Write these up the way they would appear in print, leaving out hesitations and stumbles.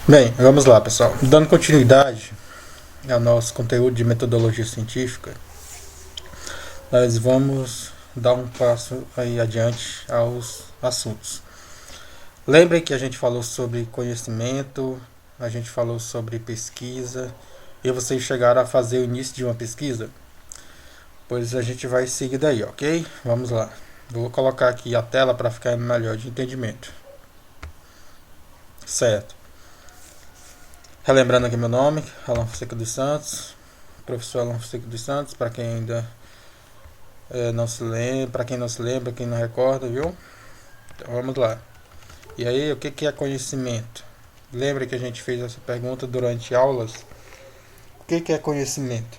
Bem, vamos lá, pessoal. Dando continuidade ao nosso conteúdo de metodologia científica, nós vamos dar um passo aí adiante aos assuntos. Lembrem que a gente falou sobre conhecimento, a gente falou sobre pesquisa, e vocês chegaram a fazer o início de uma pesquisa? Pois a gente vai seguir daí, ok? Vamos lá. Eu vou colocar aqui a tela para ficar melhor de entendimento. Certo. Relembrando aqui meu nome, Alan Fonseca dos Santos, professor Alan Fonseca dos Santos, para quem ainda não se lembra, para quem não se lembra, quem não recorda, viu? Então vamos lá. E aí, o que é conhecimento? Lembra que a gente fez essa pergunta durante aulas? O que é conhecimento?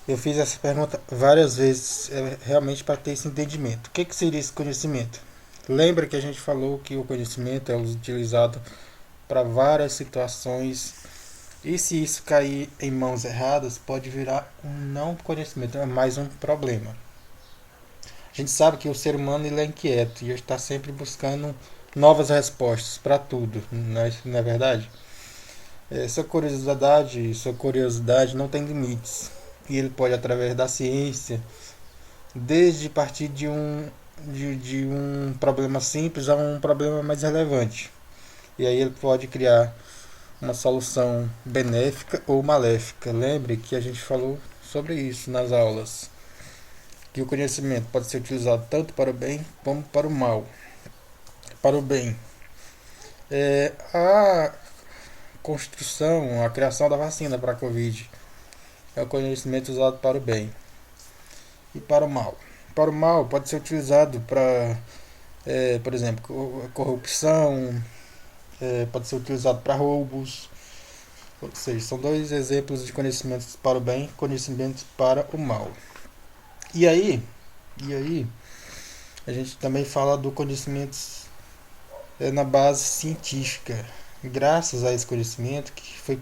Eu fiz essa pergunta várias vezes, realmente para ter esse entendimento. O que seria esse conhecimento? Lembra que a gente falou que o conhecimento é utilizado para várias situações, e se isso cair em mãos erradas, pode virar um não conhecimento, é mais um problema. A gente sabe que o ser humano ele é inquieto e está sempre buscando novas respostas para tudo, não é verdade? Sua curiosidade não tem limites, e ele pode, através da ciência, desde partir de um problema simples a um problema mais relevante. E aí ele pode criar uma solução benéfica ou maléfica. Lembre que a gente falou sobre isso nas aulas, que o conhecimento pode ser utilizado tanto para o bem como para o mal. Para o bem, a construção, a criação da vacina para a Covid é o conhecimento usado para o bem. E para o mal? Para o mal pode ser utilizado para, por exemplo, corrupção, pode ser utilizado para roubos. Ou seja, são dois exemplos de conhecimentos para o bem e conhecimentos para o mal. E aí a gente também fala do conhecimento na base científica. Graças a esse conhecimento que foi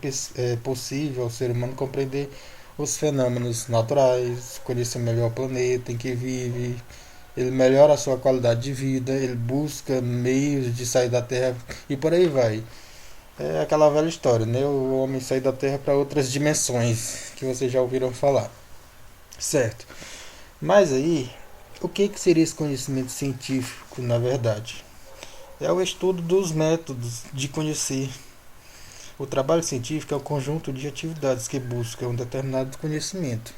possível ao ser humano compreender os fenômenos naturais, conhecer melhor o planeta em que vive, ele melhora a sua qualidade de vida, ele busca meios de sair da Terra e por aí vai. É aquela velha história, né? O homem sair da Terra para outras dimensões, que vocês já ouviram falar. Certo. Mas aí, o que seria esse conhecimento científico, na verdade? É o estudo dos métodos de conhecer. O trabalho científico é o conjunto de atividades que buscam um determinado conhecimento.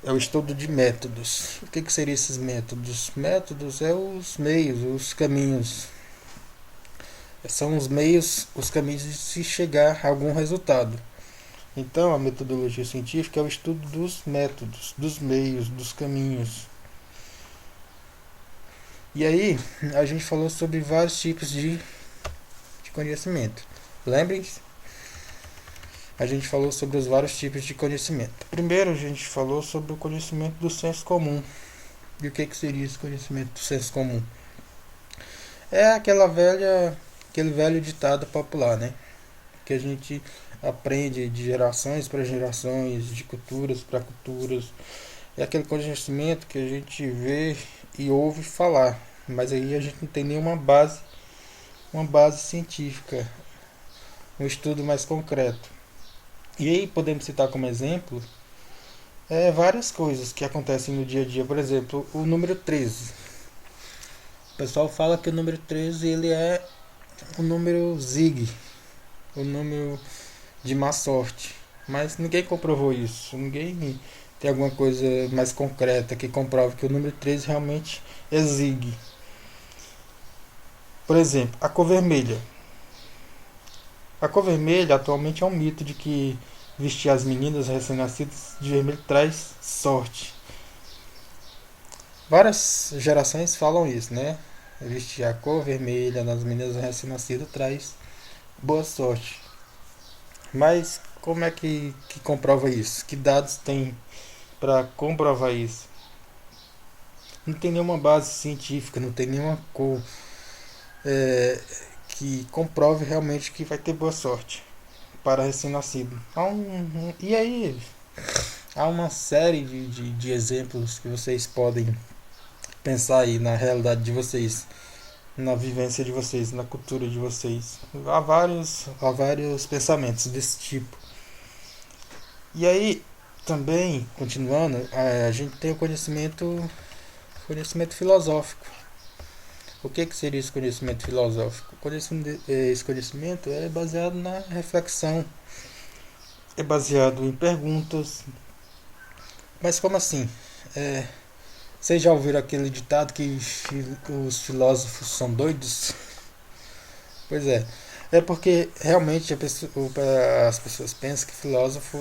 É o estudo de métodos. O que seriam esses métodos? Métodos é os meios, os caminhos. São os meios, os caminhos de se chegar a algum resultado. Então, a metodologia científica é o estudo dos métodos, dos meios, dos caminhos. E aí, a gente falou sobre vários tipos de conhecimento. Lembrem-se? A gente falou sobre os vários tipos de conhecimento. Primeiro, a gente falou sobre o conhecimento do senso comum. E o que seria esse conhecimento do senso comum? É aquele velho ditado popular, né? Que a gente aprende de gerações para gerações, de culturas para culturas. É aquele conhecimento que a gente vê e ouve falar, mas aí a gente não tem nenhuma base, uma base científica, um estudo mais concreto. E aí podemos citar como exemplo várias coisas que acontecem no dia a dia. Por exemplo, o número 13. O pessoal fala que o número 13 ele é o número Zig, o número de má sorte. Mas ninguém comprovou isso. Ninguém tem alguma coisa mais concreta que comprove que o número 13 realmente é Zig. Por exemplo, a cor vermelha. A cor vermelha atualmente é um mito de que vestir as meninas recém-nascidas de vermelho traz sorte. Várias gerações falam isso, né? Vestir a cor vermelha nas meninas recém-nascidas traz boa sorte. Mas como é que comprova isso? Que dados tem para comprovar isso? Não tem nenhuma base científica, não tem nenhuma cor que comprove realmente que vai ter boa sorte para recém-nascido. E aí, há uma série de exemplos que vocês podem pensar aí na realidade de vocês. na vivência de vocês, na cultura de vocês. Há vários pensamentos desse tipo. E aí, também, continuando, a gente tem o conhecimento filosófico. O que seria esse conhecimento filosófico? Esse conhecimento é baseado na reflexão, é baseado em perguntas. Mas como assim? É, Vocês já ouviram aquele ditado que os filósofos são doidos? Pois é porque realmente as pessoas pensam que filósofo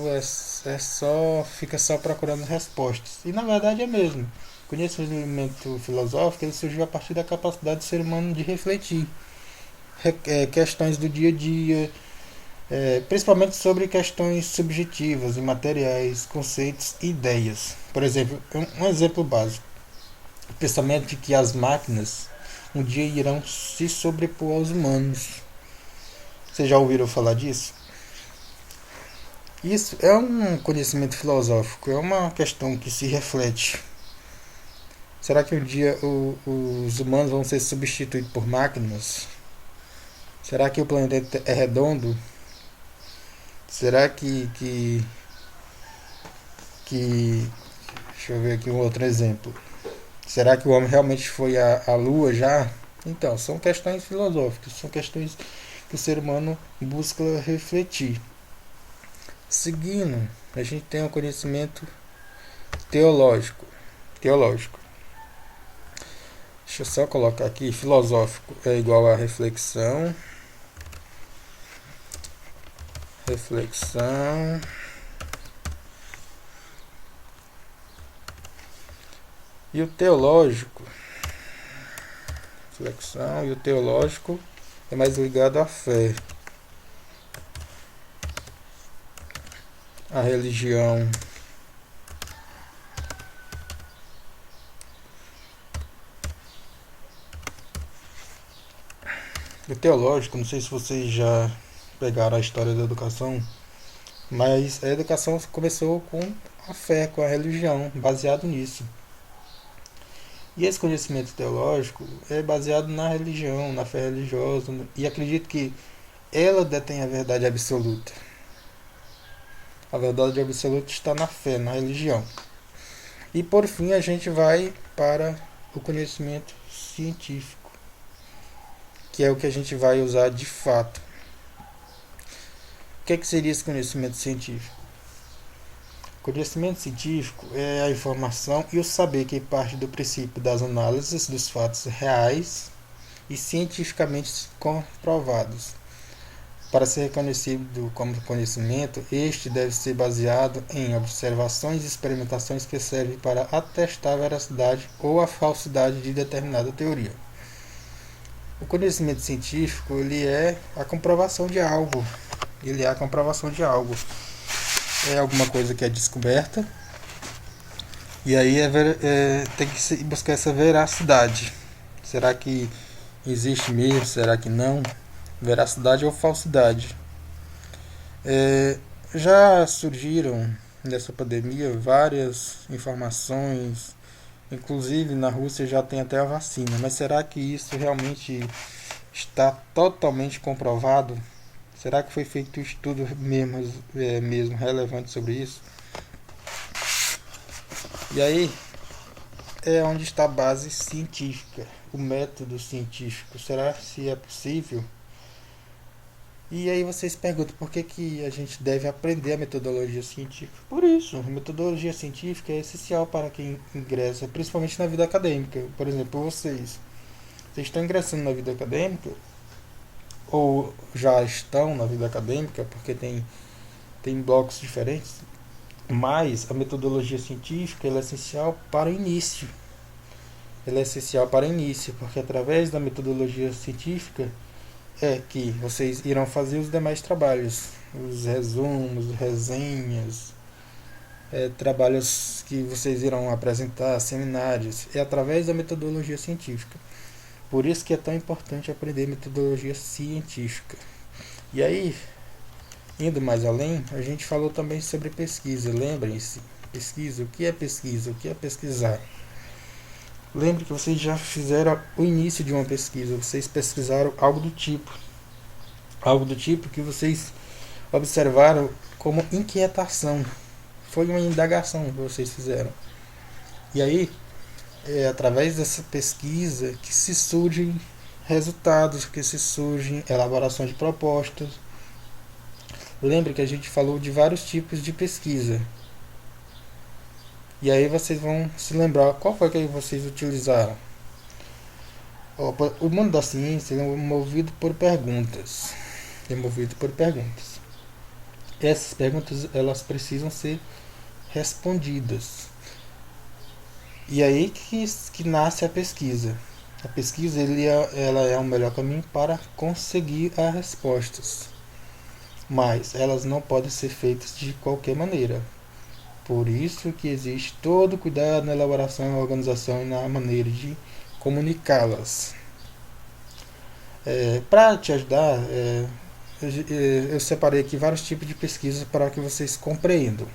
fica só procurando respostas. E na verdade é mesmo. O conhecimento filosófico ele surgiu a partir da capacidade do ser humano de refletir questões do dia a dia, principalmente sobre questões subjetivas, imateriais, conceitos e ideias. Por exemplo, um exemplo básico: o pensamento de que as máquinas um dia irão se sobrepor aos humanos. Vocês já ouviram falar disso? Isso é um conhecimento filosófico, é uma questão que se reflete. Será que um dia os humanos vão ser substituídos por máquinas? Será que o planeta é redondo? Será que deixa eu ver aqui um outro exemplo. Será que o homem realmente foi à Lua já? Então, são questões filosóficas, são questões que o ser humano busca refletir. Seguindo, a gente tem um conhecimento teológico. Teológico. Deixa eu só colocar aqui, filosófico é igual a reflexão. Reflexão. E o teológico. Reflexão e o teológico é mais ligado à fé. A religião. O teológico, não sei se vocês já pegaram a história da educação, mas a educação começou com a fé, com a religião, baseado nisso. E esse conhecimento teológico é baseado na religião, na fé religiosa, e acredito que ela detém a verdade absoluta. A verdade absoluta está na fé, na religião. E por fim a gente vai para o conhecimento científico, que é o que a gente vai usar de fato. O que seria esse conhecimento científico? Conhecimento científico é a informação e o saber que parte do princípio das análises dos fatos reais e cientificamente comprovados. Para ser reconhecido como conhecimento, este deve ser baseado em observações e experimentações que servem para atestar a veracidade ou a falsidade de determinada teoria. O conhecimento científico ele é a comprovação de algo. Ele é a comprovação de algo. É alguma coisa que é descoberta e aí tem que buscar essa veracidade. Será que existe mesmo? Será que não? Veracidade ou falsidade? Já surgiram nessa pandemia várias informações, inclusive na Rússia já tem até a vacina, mas será que isso realmente está totalmente comprovado? Será que foi feito um estudo mesmo relevante sobre isso? E aí é onde está a base científica, o método científico. Será se é possível? E aí vocês perguntam por que a gente deve aprender a metodologia científica. Por isso, a metodologia científica é essencial para quem ingressa, principalmente na vida acadêmica. Por exemplo, vocês estão ingressando na vida acadêmica ou já estão na vida acadêmica, porque tem blocos diferentes, mas a metodologia científica ela é essencial para o início. Ela é essencial para o início, porque através da metodologia científica é que vocês irão fazer os demais trabalhos, os resumos, resenhas, trabalhos que vocês irão apresentar, seminários, é através da metodologia científica. Por isso que é tão importante aprender metodologia científica. E aí, indo mais além, a gente falou também sobre pesquisa. Lembrem-se, pesquisa, o que é pesquisa? O que é pesquisar? Lembre que vocês já fizeram o início de uma pesquisa, vocês pesquisaram algo do tipo que vocês observaram como inquietação. Foi uma indagação que vocês fizeram. E aí, é através dessa pesquisa que se surgem resultados, que se surgem elaboração de propostas. Lembre que a gente falou de vários tipos de pesquisa. E aí vocês vão se lembrar qual foi que vocês utilizaram. O mundo da ciência é movido por perguntas. É movido por perguntas. Essas perguntas elas precisam ser respondidas. E aí que nasce a pesquisa. A pesquisa ela é o melhor caminho para conseguir as respostas. Mas elas não podem ser feitas de qualquer maneira. Por isso que existe todo cuidado na elaboração, na organização e na maneira de comunicá-las. Para te ajudar, eu separei aqui vários tipos de pesquisa para que vocês compreendam.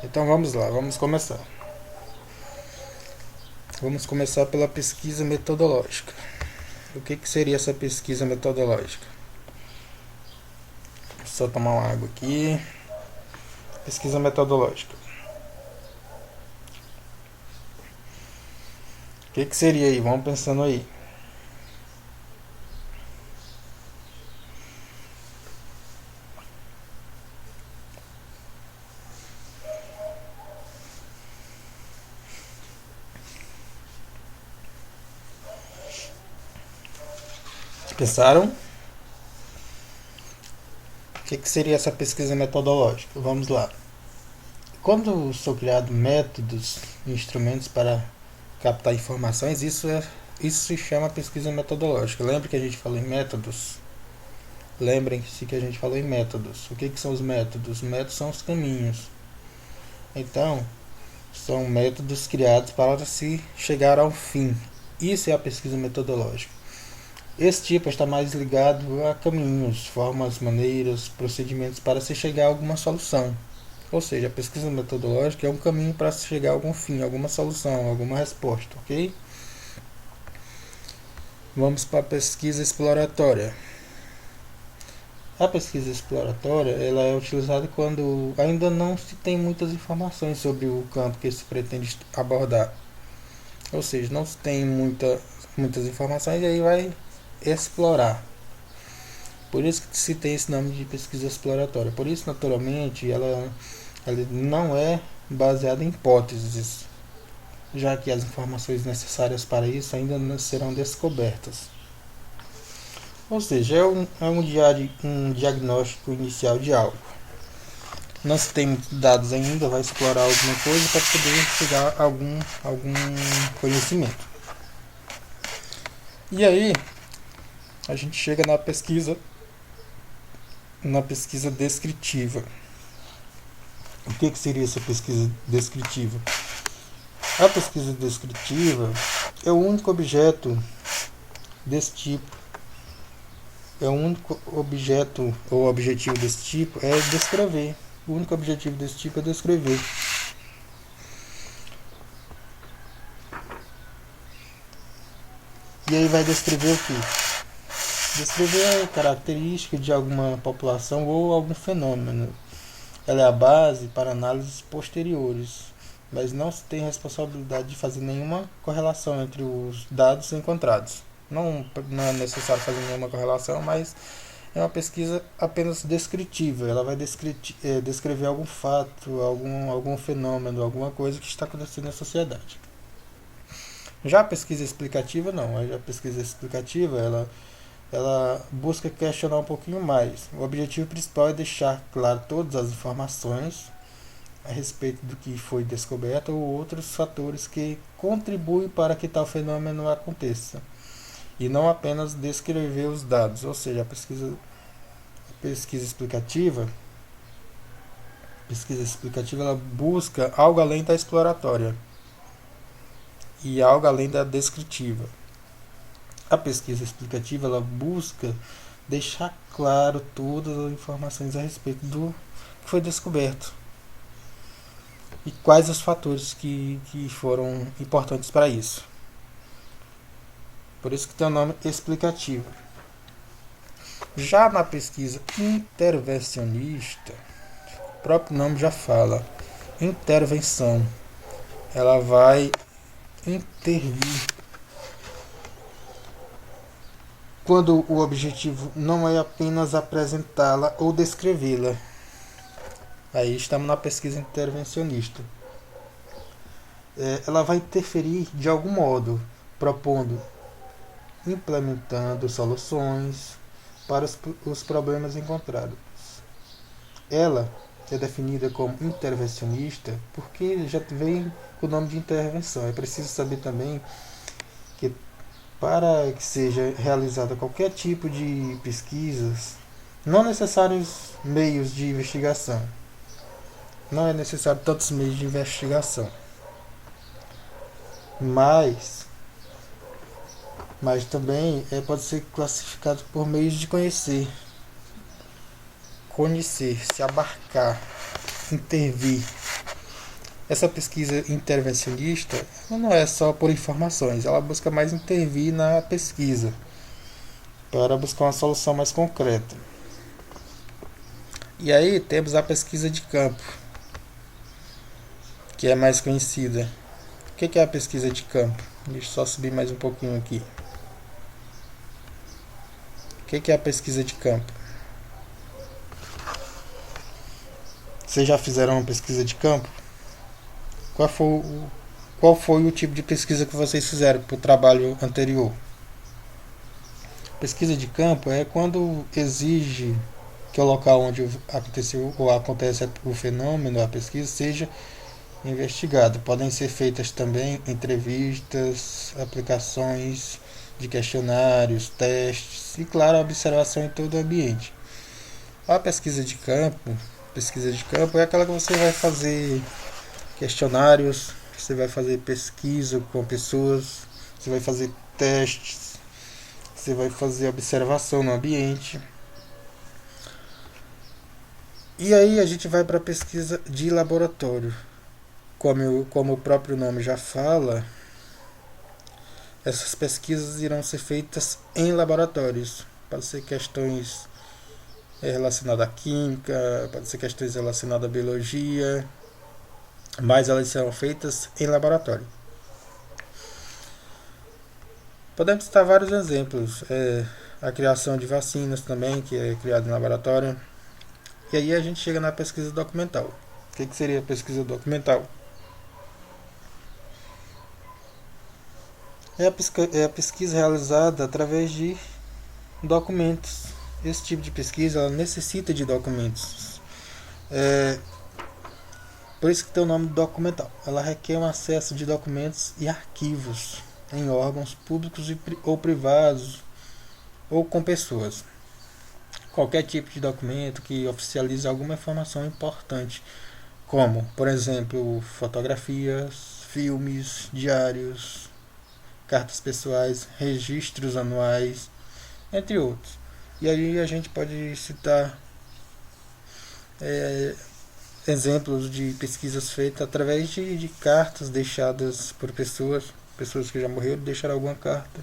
Então vamos lá, vamos começar. Vamos começar pela pesquisa metodológica. O que seria essa pesquisa metodológica? Só tomar uma água aqui. Pesquisa metodológica. O que seria aí? Vamos pensando aí. Pensaram? O que seria essa pesquisa metodológica? Vamos lá. Quando são criados métodos e instrumentos para captar informações, isso se chama pesquisa metodológica. Lembra que a gente falou em métodos? Lembrem-se que a gente falou em métodos. O que são os métodos? Os métodos são os caminhos. Então, são métodos criados para se chegar ao fim. Isso é a pesquisa metodológica. Esse tipo está mais ligado a caminhos, formas, maneiras, procedimentos para se chegar a alguma solução. Ou seja, a pesquisa metodológica é um caminho para se chegar a algum fim, alguma solução, alguma resposta, ok? Vamos para a pesquisa exploratória. A pesquisa exploratória ela é utilizada quando ainda não se tem muitas informações sobre o campo que se pretende abordar. Ou seja, não se tem muitas informações e aí vai explorar. Por isso que se tem esse nome de pesquisa exploratória. Por isso, naturalmente, ela não é baseada em hipóteses, já que as informações necessárias para isso ainda não serão descobertas. Ou seja, um diagnóstico inicial de algo. Não se tem muitos dados ainda, vai explorar alguma coisa para poder chegar a algum conhecimento. E aí, a gente chega na pesquisa descritiva. O que seria essa pesquisa descritiva? A pesquisa descritiva é o único objeto desse tipo. É o único objeto ou objetivo desse tipo é descrever. O único objetivo desse tipo é descrever. E aí vai descrever o que? Descrever a característica de alguma população ou algum fenômeno. Ela é a base para análises posteriores, mas não se tem responsabilidade de fazer nenhuma correlação entre os dados encontrados. Não é necessário fazer nenhuma correlação, mas é uma pesquisa apenas descritiva. Ela vai descrever algum fato, algum fenômeno, alguma coisa que está acontecendo na sociedade. Já a pesquisa explicativa não. A pesquisa explicativa ela busca questionar um pouquinho mais. O objetivo principal é deixar claro todas as informações a respeito do que foi descoberto ou outros fatores que contribuem para que tal fenômeno aconteça. E não apenas descrever os dados. Ou seja, a pesquisa explicativa ela busca algo além da exploratória e algo além da descritiva. A pesquisa explicativa ela busca deixar claro todas as informações a respeito do que foi descoberto e quais os fatores que foram importantes para isso. Por isso que tem o nome explicativo. Já na pesquisa intervencionista, o próprio nome já fala, intervenção. Ela vai intervir quando o objetivo não é apenas apresentá-la ou descrevê-la. Aí estamos na pesquisa intervencionista. Ela vai interferir de algum modo, propondo, implementando soluções para os problemas encontrados. Ela é definida como intervencionista porque já vem com o nome de intervenção. É preciso saber também que para que seja realizada qualquer tipo de pesquisas, não necessários meios de investigação. Não é necessário tantos meios de investigação. Mas também pode ser classificado por meios de conhecer, se abarcar, intervir. Essa pesquisa intervencionista não é só por informações, ela busca mais intervir na pesquisa para buscar uma solução mais concreta. E aí temos a pesquisa de campo, que é mais conhecida. O que é a pesquisa de campo? Deixa eu só subir mais um pouquinho aqui. O que é a pesquisa de campo? Vocês já fizeram uma pesquisa de campo? Qual foi o tipo de pesquisa que vocês fizeram para o trabalho anterior? Pesquisa de campo é quando exige que o local onde aconteceu ou acontece o fenômeno, a pesquisa, seja investigado. Podem ser feitas também entrevistas, aplicações de questionários, testes e, claro, a observação em todo o ambiente. A pesquisa de campo é aquela que você vai fazer questionários, você vai fazer pesquisa com pessoas, você vai fazer testes, você vai fazer observação no ambiente. E aí a gente vai para a pesquisa de laboratório. Como o próprio nome já fala, essas pesquisas irão ser feitas em laboratórios. Pode ser questões relacionadas à química, pode ser questões relacionadas à biologia, mas elas serão feitas em laboratório. Podemos citar vários exemplos. A criação de vacinas também, que é criada em laboratório. E aí a gente chega na pesquisa documental. O que seria a pesquisa documental? É a pesquisa realizada através de documentos. Esse tipo de pesquisa ela necessita de documentos. Por isso que tem o nome documental. Ela requer um acesso de documentos e arquivos em órgãos públicos ou privados ou com pessoas. Qualquer tipo de documento que oficialize alguma informação importante, como, por exemplo, fotografias, filmes, diários, cartas pessoais, registros anuais, entre outros. E aí a gente pode citar exemplos de pesquisas feitas através de cartas deixadas por pessoas que já morreram, deixaram alguma carta.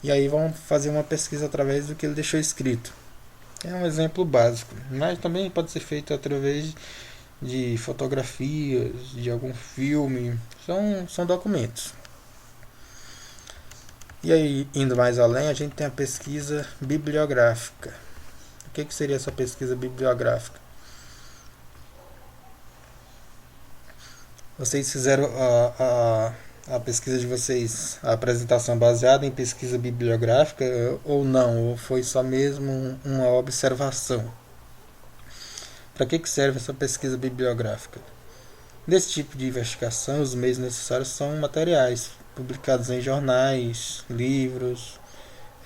E aí vão fazer uma pesquisa através do que ele deixou escrito. É um exemplo básico, mas também pode ser feito através de fotografias, de algum filme. São documentos. E aí, indo mais além, a gente tem a pesquisa bibliográfica. O que seria essa pesquisa bibliográfica? Vocês fizeram a pesquisa de vocês, a apresentação baseada em pesquisa bibliográfica ou não? Ou foi só mesmo uma observação? Para que serve essa pesquisa bibliográfica? Nesse tipo de investigação, os meios necessários são materiais publicados em jornais, livros,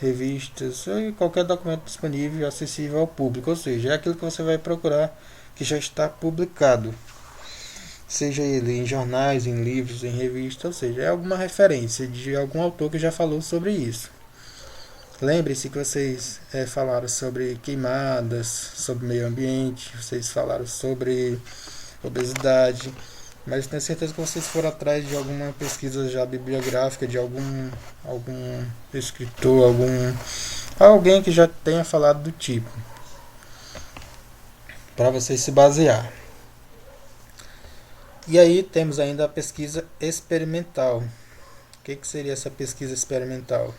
revistas ou qualquer documento disponível e acessível ao público, ou seja, é aquilo que você vai procurar que já está publicado, seja ele em jornais, em livros, em revistas, ou seja, é alguma referência de algum autor que já falou sobre isso. Lembre-se que vocês falaram sobre queimadas, sobre meio ambiente, vocês falaram sobre obesidade. Mas tenho certeza que vocês foram atrás de alguma pesquisa já bibliográfica, de algum escritor, alguém que já tenha falado do tipo, para vocês se basear. E aí temos ainda a pesquisa experimental. O que seria essa pesquisa experimental?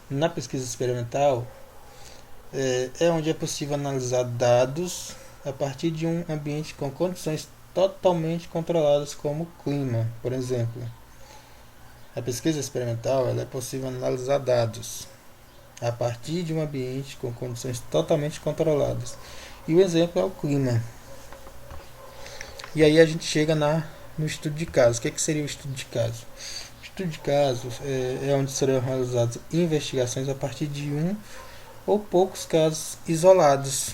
Na pesquisa experimental é onde é possível analisar dados a partir de um ambiente com condições totalmente controladas, como o clima, por exemplo. A pesquisa experimental ela é possível analisar dados a partir de um ambiente com condições totalmente controladas. E o exemplo é o clima. E aí a gente chega no estudo de caso. O que seria o estudo de caso? O estudo de casos é onde serão realizadas investigações a partir de um ou poucos casos isolados.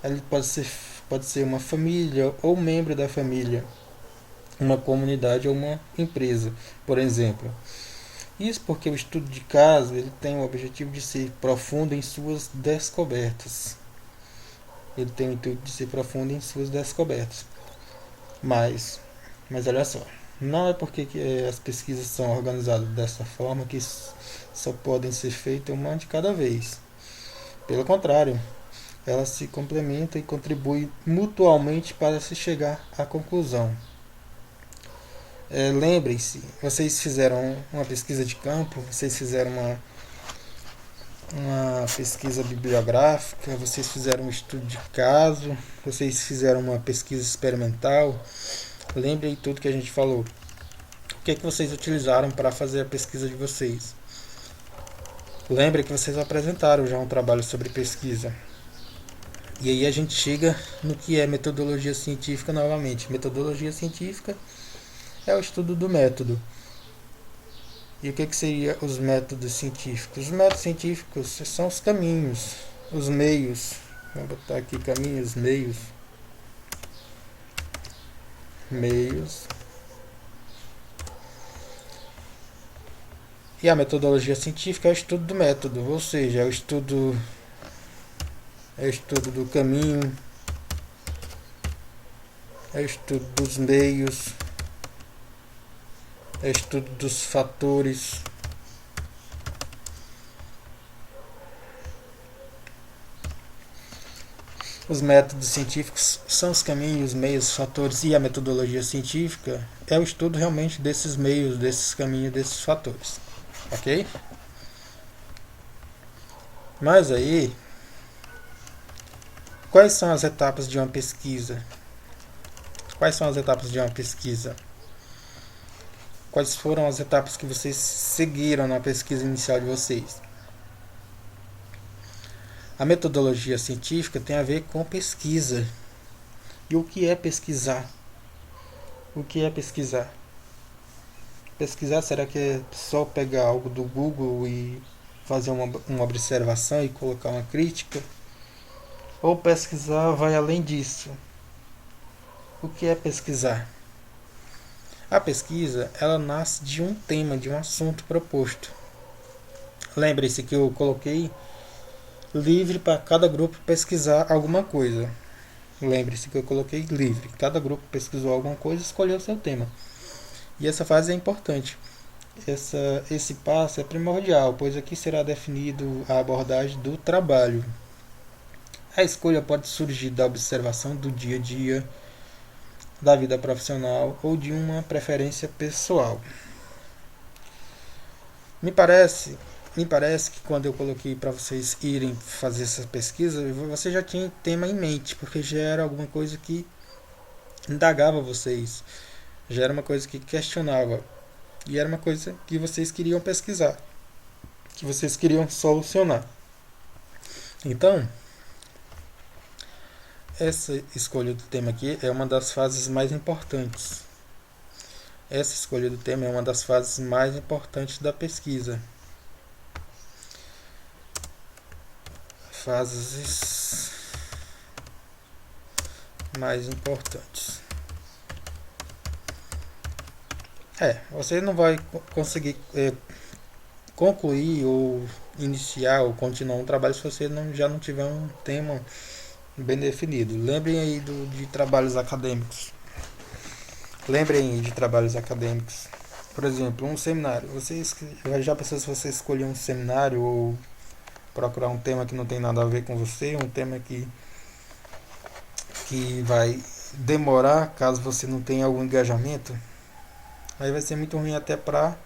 Ele pode ser uma família ou membro da família, uma comunidade ou uma empresa, por exemplo. Isso porque o estudo de caso ele tem o objetivo de ser profundo em suas descobertas. Ele tem o intuito de ser profundo em suas descobertas. Mas olha só, não é porque as pesquisas são organizadas dessa forma que só podem ser feitas uma de cada vez. Pelo contrário, elas se complementam e contribuem mutuamente para se chegar à conclusão. Lembrem-se, vocês fizeram uma pesquisa de campo, vocês fizeram uma pesquisa bibliográfica, vocês fizeram um estudo de caso, vocês fizeram uma pesquisa experimental. Lembrem tudo que a gente falou. O que vocês utilizaram para fazer a pesquisa de vocês? Lembrem que vocês apresentaram já um trabalho sobre pesquisa. E aí a gente chega no que é metodologia científica novamente. Metodologia científica é o estudo do método. E o que seria os métodos científicos? Os métodos científicos são os caminhos, os meios. Vou botar aqui caminhos, meios. E a metodologia científica é o estudo do método, ou seja, é o estudo do caminho, é o estudo dos meios, é o estudo dos fatores. Os métodos científicos são os caminhos, meios, fatores, e a metodologia científica é o estudo realmente desses meios, desses caminhos, desses fatores. Ok? Mas aí, quais são as etapas de uma pesquisa? Quais são as etapas de uma pesquisa? Quais foram as etapas que vocês seguiram na pesquisa inicial de vocês? A metodologia científica tem a ver com pesquisa. E o que é pesquisar? O que é pesquisar? Pesquisar, será que é só pegar algo do Google e fazer uma observação e colocar uma crítica? Ou pesquisar vai além disso? O que é pesquisar? A pesquisa, ela nasce de um tema, de um assunto proposto. Lembre-se que eu coloquei livre para cada grupo pesquisar alguma coisa. Lembre-se que eu coloquei livre. Cada grupo pesquisou alguma coisa e escolheu o seu tema. E essa fase é importante. Esse passo é primordial, pois aqui será definido a abordagem do trabalho. A escolha pode surgir da observação do dia a dia, da vida profissional ou de uma preferência pessoal. Me parece que quando eu coloquei para vocês irem fazer essa pesquisa, você já tinha tema em mente, porque já era alguma coisa que indagava vocês, já era uma coisa que questionava, e era uma coisa que vocês queriam pesquisar, que vocês queriam solucionar. Então, essa escolha do tema aqui é uma das fases mais importantes. Essa escolha do tema é uma das fases mais importantes da pesquisa. Fases mais importantes. Você não vai conseguir concluir ou iniciar ou continuar um trabalho se você já não tiver um tema bem definido. Lembrem aí de trabalhos acadêmicos. Lembrem aí de trabalhos acadêmicos. Por exemplo, um seminário. Já pensou se você escolher um seminário ou procurar um tema que não tem nada a ver com você, um tema que vai demorar caso você não tenha algum engajamento? Aí vai ser muito ruim até para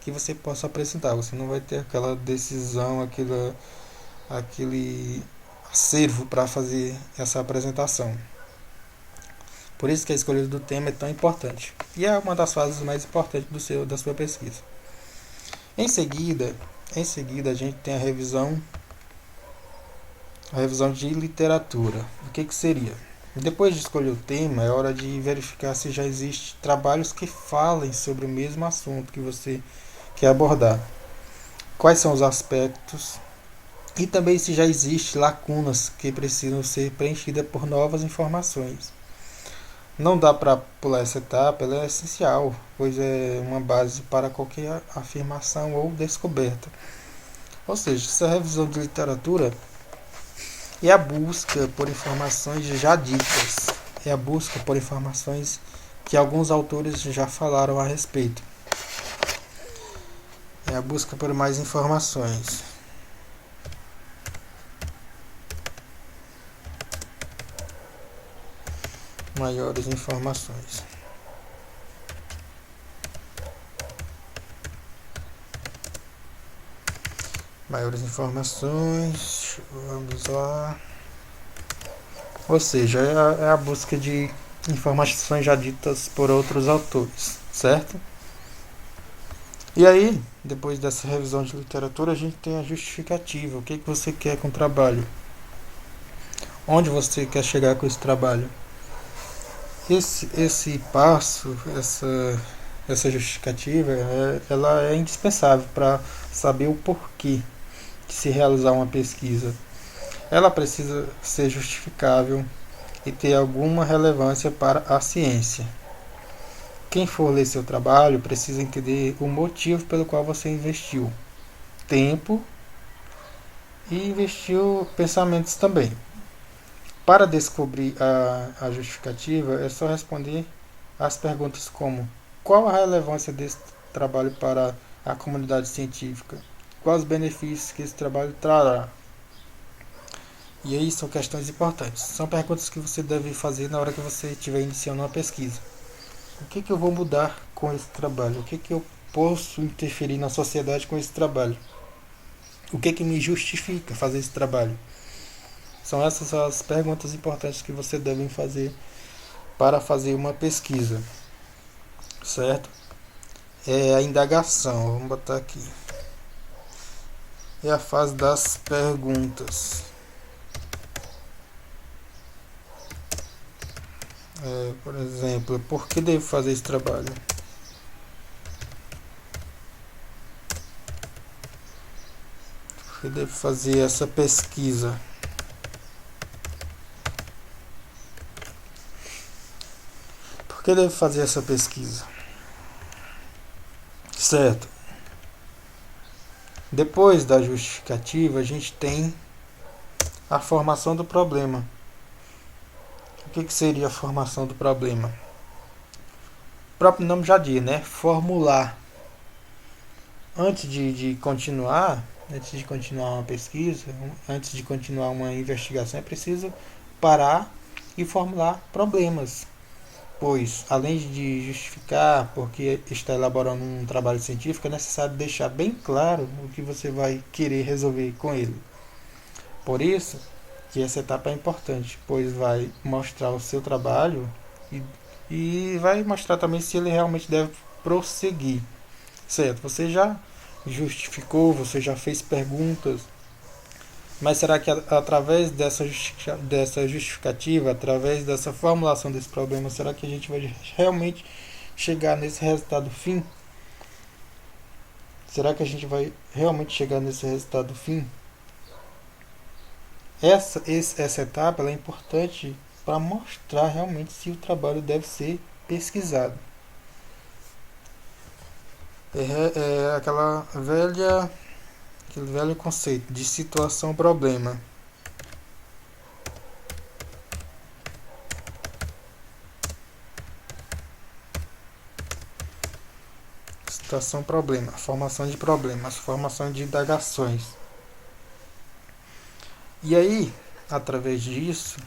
que você possa apresentar. Você não vai ter aquela decisão, aquele acervo para fazer essa apresentação. Por isso que a escolha do tema é tão importante. E é uma das fases mais importantes da sua pesquisa. Em seguida, a gente tem a revisão de literatura. O que seria? Depois de escolher o tema, é hora de verificar se já existem trabalhos que falem sobre o mesmo assunto que você quer abordar. Quais são os aspectos e também se já existem lacunas que precisam ser preenchidas por novas informações. Não dá para pular essa etapa, ela é essencial, pois é uma base para qualquer afirmação ou descoberta. Ou seja, essa revisão de literatura é a busca por informações já ditas, é a busca por informações que alguns autores já falaram a respeito. É a busca por mais informações. Maiores informações. Maiores informações. Vamos lá. Ou seja, é a busca de informações já ditas por outros autores, certo? E aí, depois dessa revisão de literatura, a gente tem a justificativa. O que você quer com o trabalho? Onde você quer chegar com esse trabalho? Esse passo, essa justificativa, ela é indispensável para saber o porquê de se realizar uma pesquisa. Ela precisa ser justificável e ter alguma relevância para a ciência. Quem for ler seu trabalho precisa entender o motivo pelo qual você investiu tempo e investiu pensamentos também. Para descobrir a justificativa, é só responder às perguntas como: qual a relevância desse trabalho para a comunidade científica? Quais os benefícios que esse trabalho trará? E aí são questões importantes. São perguntas que você deve fazer na hora que você estiver iniciando uma pesquisa. O que eu vou mudar com esse trabalho? O que eu posso interferir na sociedade com esse trabalho? O que me justifica fazer esse trabalho? São essas as perguntas importantes que você deve fazer para fazer uma pesquisa, certo? É a indagação, vamos botar aqui. É a fase das perguntas. Por exemplo, por que devo fazer esse trabalho? Por que devo fazer essa pesquisa? Por que devo fazer essa pesquisa? Certo. Depois da justificativa, a gente tem a formação do problema. O que seria a formação do problema? O próprio nome já diz, né? Formular. Antes de continuar uma pesquisa, antes de continuar uma investigação, é preciso parar e formular problemas. Pois, além de justificar porque está elaborando um trabalho científico, é necessário deixar bem claro o que você vai querer resolver com ele. Por isso que essa etapa é importante, pois vai mostrar o seu trabalho e vai mostrar também se ele realmente deve prosseguir. Certo, você já justificou, você já fez perguntas, mas será que através dessa justificativa, através dessa formulação desse problema, será que a gente vai realmente chegar nesse resultado fim? Será que a gente vai realmente chegar nesse resultado fim? Essa etapa ela é importante para mostrar realmente se o trabalho deve ser pesquisado. É aquele velho conceito de situação-problema. Situação problema, formação de problemas, formação de indagações. E aí, através disso,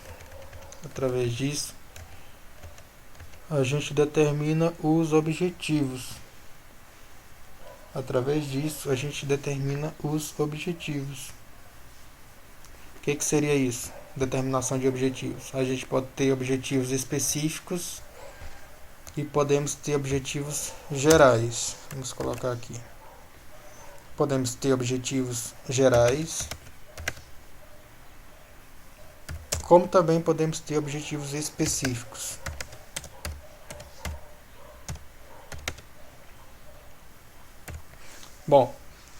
a gente determina os objetivos. Através disso, a gente determina os objetivos. O que seria isso? Determinação de objetivos. A gente pode ter objetivos específicos e podemos ter objetivos gerais. Vamos colocar aqui. Podemos ter objetivos gerais, como também podemos ter objetivos específicos. Bom,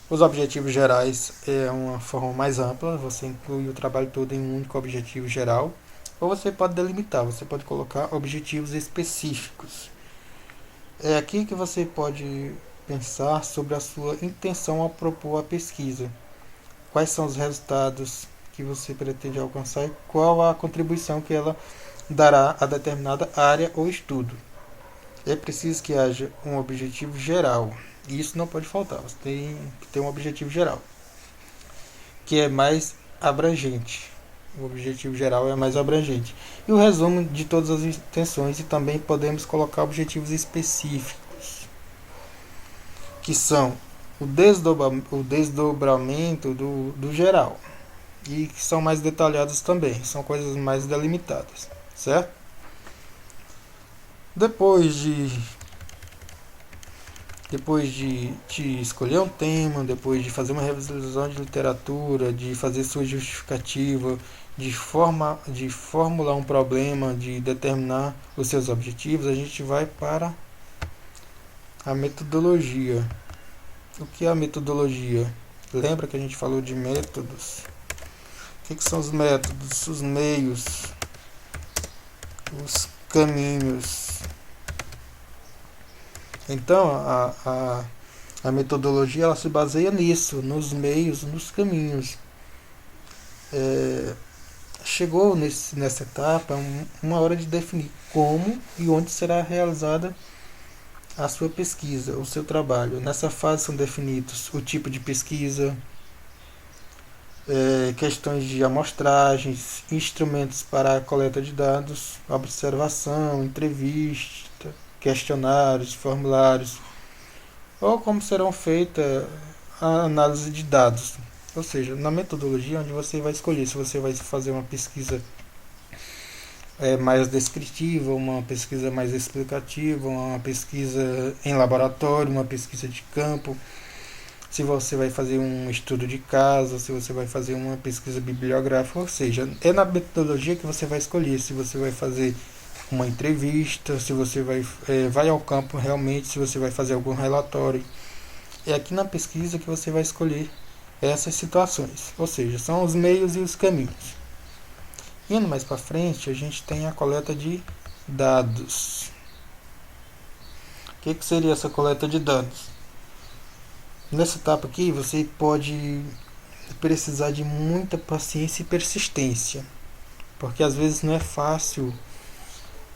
os objetivos gerais é uma forma mais ampla, você inclui o trabalho todo em um único objetivo geral, ou você pode delimitar, você pode colocar objetivos específicos. É aqui que você pode pensar sobre a sua intenção ao propor a pesquisa. Quais são os resultados que você pretende alcançar e qual a contribuição que ela dará a determinada área ou estudo. É preciso que haja um objetivo geral. E isso não pode faltar. Você tem que ter um objetivo geral, que é mais abrangente. O objetivo geral é mais abrangente. E o resumo de todas as intenções, e também podemos colocar objetivos específicos, que são o desdobramento do geral. E que são mais detalhados também. São coisas mais delimitadas. Certo? Depois de escolher um tema, depois de fazer uma revisão de literatura, de fazer sua justificativa, de formular um problema, de determinar os seus objetivos, a gente vai para a metodologia. O que é a metodologia? Lembra que a gente falou de métodos? O que são os métodos? Os meios, os caminhos. Então, a metodologia ela se baseia nisso, nos meios, nos caminhos. Chegou nessa etapa uma hora de definir como e onde será realizada a sua pesquisa, o seu trabalho. Nessa fase são definidos o tipo de pesquisa, questões de amostragens, instrumentos para a coleta de dados, observação, entrevista, questionários, formulários, ou como serão feitas a análise de dados. Ou seja, na metodologia onde você vai escolher se você vai fazer uma pesquisa mais descritiva, uma pesquisa mais explicativa, uma pesquisa em laboratório, uma pesquisa de campo, se você vai fazer um estudo de caso, se você vai fazer uma pesquisa bibliográfica, ou seja, é na metodologia que você vai escolher se você vai fazer uma entrevista, se você vai ao campo realmente, se você vai fazer algum relatório. É aqui na pesquisa que você vai escolher essas situações, ou seja, são os meios e os caminhos. Indo mais para frente, a gente tem a coleta de dados. O que seria essa coleta de dados? Nessa etapa aqui, você pode precisar de muita paciência e persistência, porque às vezes não é fácil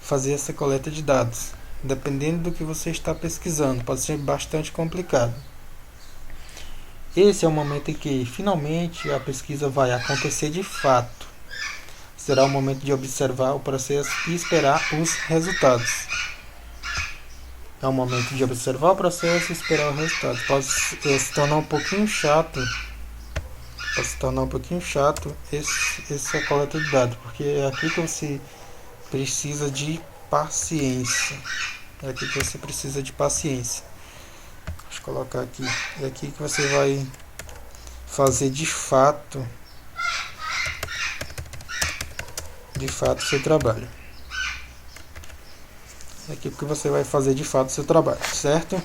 fazer essa coleta de dados. Dependendo do que você está pesquisando, pode ser bastante complicado. Esse é o momento em que finalmente a pesquisa vai acontecer de fato. Será o momento de observar o processo e esperar os resultados. É o momento de observar o processo e esperar o resultado. Pode se tornar um pouquinho chato. Essa coleta de dados, porque é aqui que você precisa de paciência. Deixa eu colocar aqui. É aqui que você vai fazer de fato o seu trabalho. É aqui que você vai fazer de fato o seu trabalho, certo?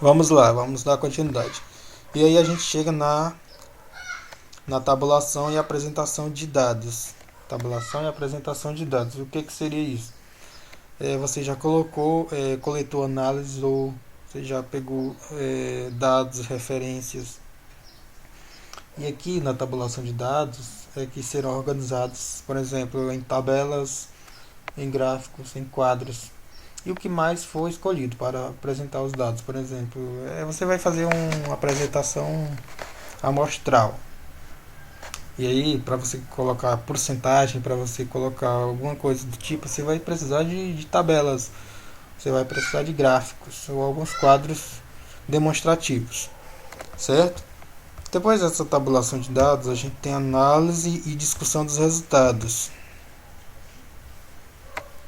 Vamos lá, vamos dar continuidade. E aí a gente chega na tabulação e apresentação de dados. O que seria isso? Você já coletou análise, ou você já pegou dados, referências. E aqui na tabulação de dados é que serão organizados, por exemplo, em tabelas, em gráficos, em quadros. e o que mais for escolhido para apresentar os dados. Por exemplo, você vai fazer uma apresentação amostral. E aí, para você colocar porcentagem, para você colocar alguma coisa do tipo, você vai precisar de tabelas, você vai precisar de gráficos ou alguns quadros demonstrativos, certo? Depois dessa tabulação de dados, a gente tem análise e discussão dos resultados.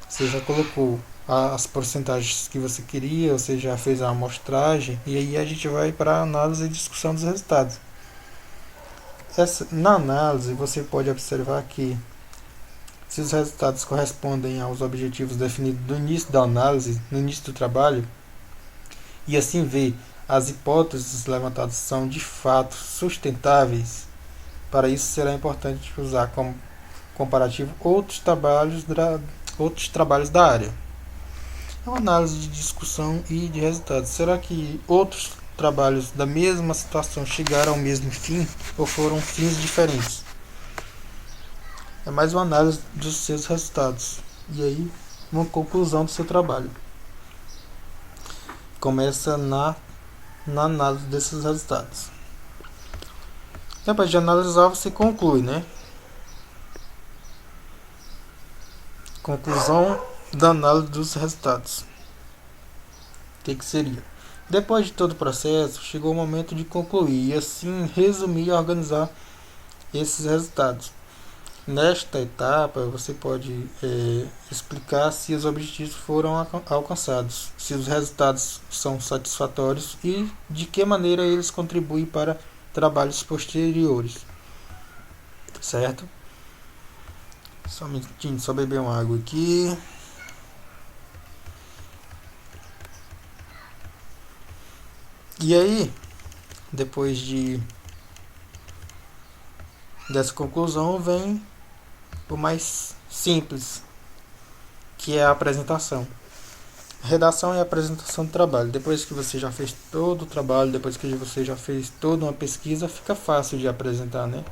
Você já colocou as porcentagens que você queria, você já fez a amostragem, e aí a gente vai para a análise e discussão dos resultados. Na análise, você pode observar que, se os resultados correspondem aos objetivos definidos no início da análise, no início do trabalho, e assim ver as hipóteses levantadas são de fato sustentáveis, para isso será importante usar como comparativo outros trabalhos da área. É uma análise de discussão e de resultados. Será que outros trabalhos da mesma situação chegaram ao mesmo fim ou foram fins diferentes? É mais uma análise dos seus resultados e aí uma conclusão do seu trabalho. Começa na análise desses resultados. Depois de analisar, você conclui, né? Conclusão da análise dos resultados. O que seria? Depois de todo o processo, chegou o momento de concluir e assim resumir e organizar esses resultados. Nesta etapa, você pode explicar se os objetivos foram alcançados, se os resultados são satisfatórios e de que maneira eles contribuem para trabalhos posteriores. Certo? Só um minutinho, só beber uma água aqui. E aí, depois dessa conclusão, vem o mais simples, que é a apresentação. Redação e apresentação do trabalho. Depois que você já fez todo o trabalho, depois que você já fez toda uma pesquisa, fica fácil de apresentar, né?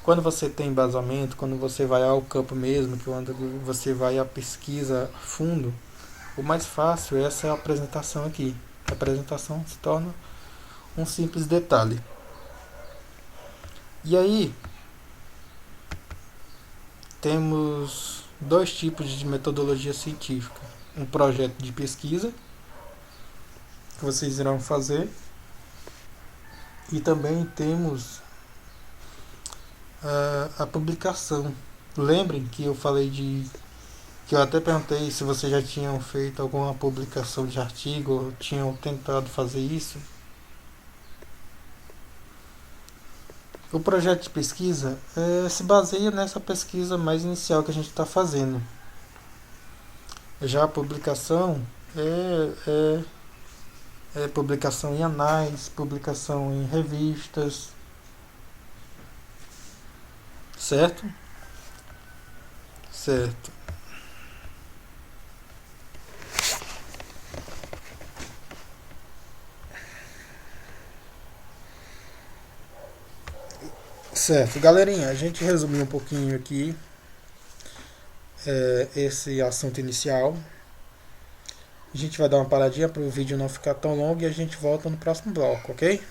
Quando você tem embasamento, quando você vai ao campo mesmo, quando você vai à pesquisa a fundo, o mais fácil é essa apresentação aqui. A apresentação se torna um simples detalhe. E aí, temos dois tipos de metodologia científica. Um projeto de pesquisa, que vocês irão fazer, e também temos a publicação. Lembrem que eu falei que eu até perguntei se vocês já tinham feito alguma publicação de artigo, ou tinham tentado fazer isso. O projeto de pesquisa se baseia nessa pesquisa mais inicial que a gente está fazendo. Já a publicação é publicação em anais, publicação em revistas, certo? Certo. Certo, galerinha, a gente resumiu um pouquinho aqui esse assunto inicial. A gente vai dar uma paradinha para o vídeo não ficar tão longo e a gente volta no próximo bloco, ok?